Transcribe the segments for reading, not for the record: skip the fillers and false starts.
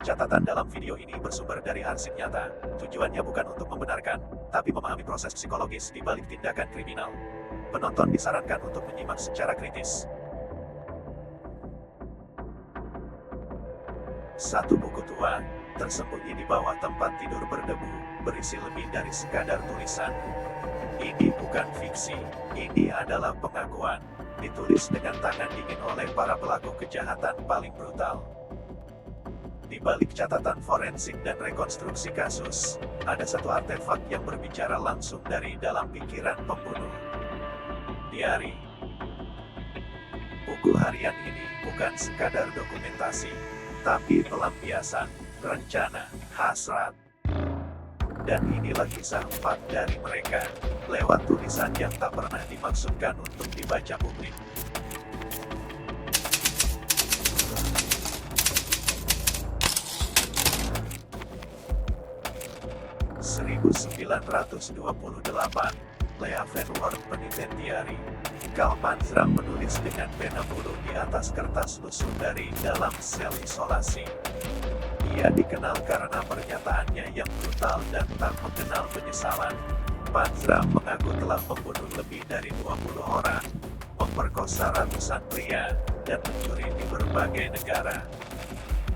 Catatan dalam video ini bersumber dari arsip nyata. Tujuannya bukan untuk membenarkan, tapi memahami proses psikologis di balik tindakan kriminal. Penonton disarankan untuk menyimak secara kritis. Satu buku tua, tersembunyi di bawah tempat tidur berdebu, berisi lebih dari sekadar tulisan. Ini bukan fiksi, ini adalah pengakuan, ditulis dengan tangan dingin oleh para pelaku kejahatan paling brutal. Di balik catatan forensik dan rekonstruksi kasus, ada satu artefak yang berbicara langsung dari dalam pikiran pembunuh. Diari. Buku harian ini bukan sekadar dokumentasi, tapi pelampiasan, rencana, hasrat. Dan inilah kisah 4 dari mereka, lewat tulisan yang tak pernah dimaksudkan untuk dibaca publik. 1928, Lea Fenward Penitentiary. Karl Panzram menulis dengan pena bulu di atas kertas lusuh dari dalam sel isolasi. Ia dikenal karena pernyataannya yang brutal dan tak mengenal penyesalan. Panzram mengaku telah membunuh lebih dari 20 orang, memperkosa ratusan pria, dan mencuri di berbagai negara.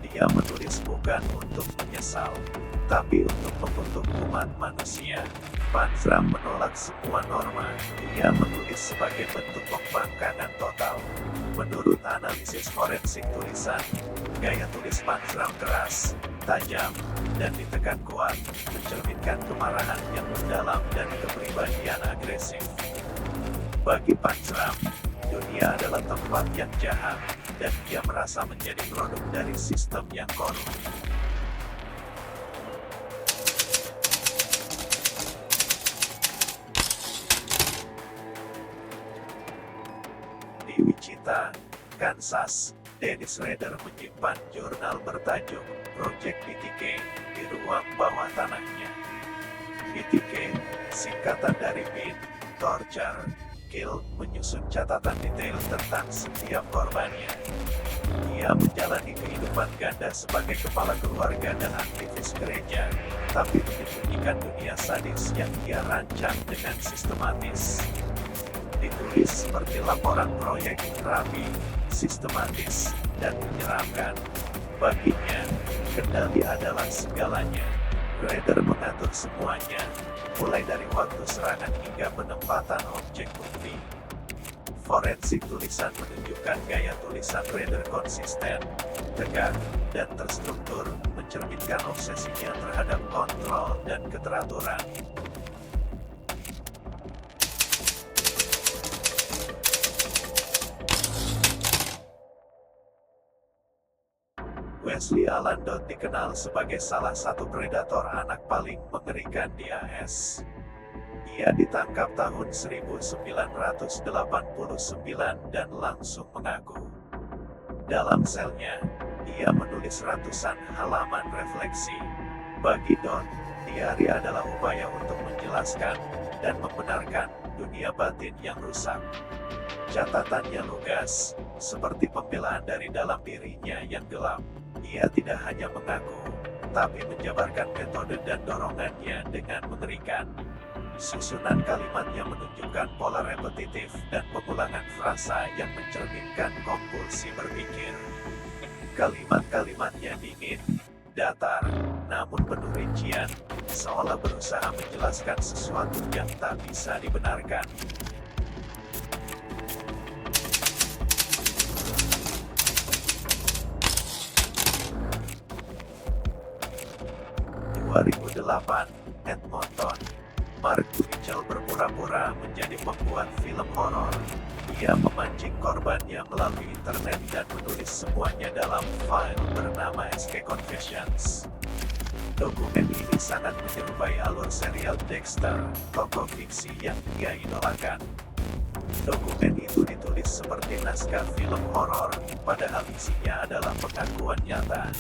Dia menulis bukan untuk menyesal, tapi untuk membentuk umat manusia. Panzram menolak semua norma. Dia menulis sebagai bentuk pembangkangan total. Menurut analisis forensik tulisan, gaya tulis Panzram keras, tajam, dan ditekan kuat, mencerminkan kemarahan yang mendalam dan kepribadian agresif. Bagi Panzram, dunia adalah tempat yang jahat, dan dia merasa menjadi produk dari sistem yang korup. Di Wichita, Kansas, Dennis Rader menyimpan jurnal bertajuk Project BTK di ruang bawah tanahnya. BTK, singkatan dari Beat, Torture, Kill, menyusun catatan detail tentang setiap korbannya. Dia menjalani kehidupan ganda sebagai kepala keluarga dan aktivis gereja, tapi menyembunyikan dunia sadis yang dia rancang dengan sistematis. Ditulis seperti laporan proyek rapi, sistematis, dan menyeramkan. Baginya, kendali adalah segalanya. Rader mengatur semuanya, mulai dari waktu serangan hingga penempatan objek bukti. Forensik tulisan menunjukkan gaya tulisan Rader konsisten, tegak, dan terstruktur, mencerminkan obsesinya terhadap kontrol dan keteraturan. Wesley Allen Dodd dikenal sebagai salah satu predator anak paling mengerikan di AS. Ia ditangkap tahun 1989 dan langsung mengaku. Dalam selnya, ia menulis ratusan halaman refleksi. Bagi Dodd, diari adalah upaya untuk menjelaskan dan membenarkan dunia batin yang rusak. Catatannya lugas, seperti pembelaan dari dalam dirinya yang gelap. Ia tidak hanya mengaku, tapi menjabarkan metode dan dorongannya dengan mengerikan. Susunan kalimatnya menunjukkan pola repetitif dan pengulangan frasa yang mencerminkan kompulsi berpikir. Kalimat-kalimatnya dingin, datar, namun penuh rincian, seolah berusaha menjelaskan sesuatu yang tak bisa dibenarkan. 2008, Edmonton. Mark Mitchell berpura-pura menjadi pembuat film horor. Ia memancing korbannya melalui internet dan menulis semuanya dalam file bernama SK Confessions. Dokumen ini sangat menyerupai alur serial Dexter, tokoh fiksi yang dia idolakan. Dokumen itu ditulis seperti naskah film horor, padahal isinya adalah pengakuan nyata.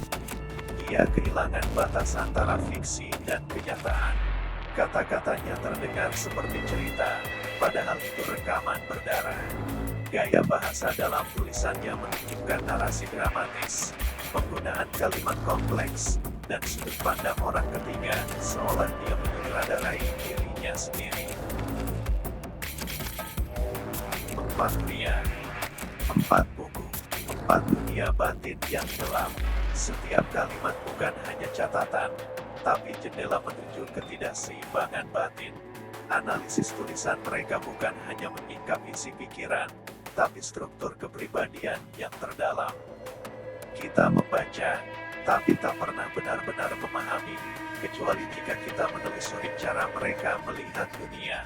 Ia kehilangan batas antara fiksi dan kenyataan. Kata-katanya terdengar seperti cerita, padahal itu rekaman berdarah. Gaya bahasa dalam tulisannya menunjukkan narasi dramatis, Penggunaan kalimat kompleks dan sudut pandang orang ketiga seolah dia menyutradarai dirinya sendiri. 4 pria, 4 buku, 4 dunia batin yang gelap. Setiap kalimat bukan hanya catatan, tapi jendela menuju ketidakseimbangan batin. Analisis tulisan mereka bukan hanya menyingkap isi pikiran, tapi struktur kepribadian yang terdalam. Kita membaca, tapi tak pernah benar-benar memahami, kecuali jika kita menelusuri cara mereka melihat dunia.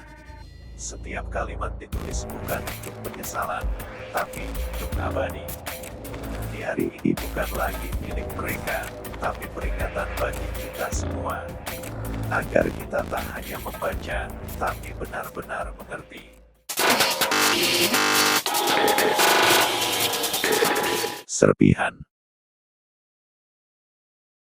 Setiap kalimat ditulis bukan untuk penyesalan, tapi untuk abadi. Di hari ini bukan lagi milik mereka, tapi peringatan bagi kita semua. Agar kita tak hanya membaca, tapi benar-benar mengerti. Serpihan